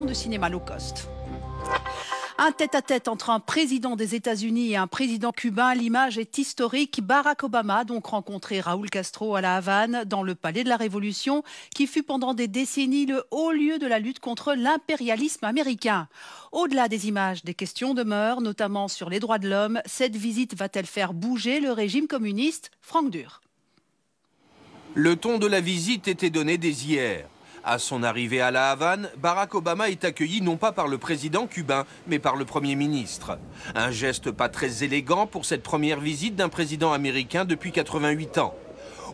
de cinéma low cost. Un tête-à-tête entre un président des États-Unis et un président cubain, l'image est historique. Barack Obama a donc rencontré Raúl Castro à La Havane, dans le Palais de la Révolution, qui fut pendant des décennies le haut lieu de la lutte contre l'impérialisme américain. Au-delà des images, des questions demeurent, notamment sur les droits de l'homme. Cette visite va-t-elle faire bouger le régime communiste? Franck Dur. Le ton de la visite était donné dès hier. À son arrivée à La Havane, Barack Obama est accueilli non pas par le président cubain, mais par le Premier ministre. Un geste pas très élégant pour cette première visite d'un président américain depuis 88 ans.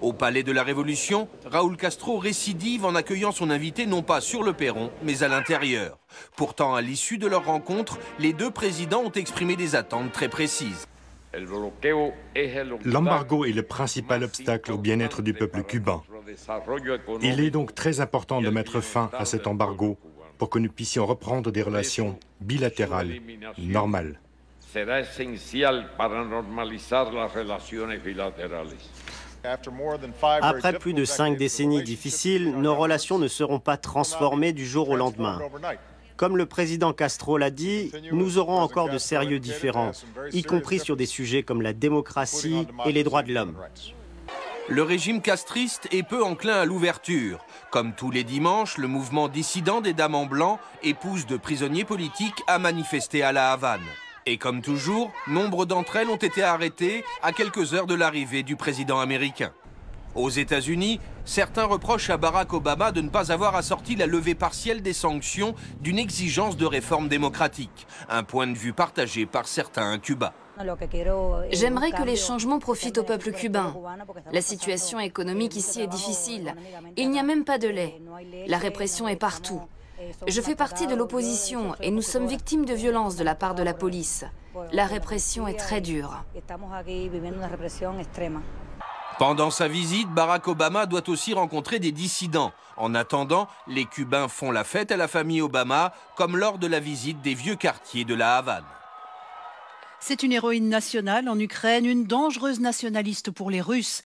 Au Palais de la Révolution, Raúl Castro récidive en accueillant son invité non pas sur le perron, mais à l'intérieur. Pourtant, à l'issue de leur rencontre, les deux présidents ont exprimé des attentes très précises. L'embargo est le principal obstacle au bien-être du peuple cubain. Il est donc très important de mettre fin à cet embargo pour que nous puissions reprendre des relations bilatérales normales. Après plus de 5 décennies difficiles, nos relations ne seront pas transformées du jour au lendemain. Comme le président Castro l'a dit, nous aurons encore de sérieux différends, y compris sur des sujets comme la démocratie et les droits de l'homme. Le régime castriste est peu enclin à l'ouverture. Comme tous les dimanches, le mouvement dissident des Dames en blanc, épouse de prisonniers politiques, a manifesté à La Havane. Et comme toujours, nombre d'entre elles ont été arrêtées à quelques heures de l'arrivée du président américain. Aux États-Unis, certains reprochent à Barack Obama de ne pas avoir assorti la levée partielle des sanctions d'une exigence de réforme démocratique. Un point de vue partagé par certains à Cuba. J'aimerais que les changements profitent au peuple cubain. La situation économique ici est difficile. Il n'y a même pas de lait. La répression est partout. Je fais partie de l'opposition et nous sommes victimes de violences de la part de la police. La répression est très dure. Pendant sa visite, Barack Obama doit aussi rencontrer des dissidents. En attendant, les Cubains font la fête à la famille Obama, comme lors de la visite des vieux quartiers de La Havane. C'est une héroïne nationale en Ukraine, une dangereuse nationaliste pour les Russes.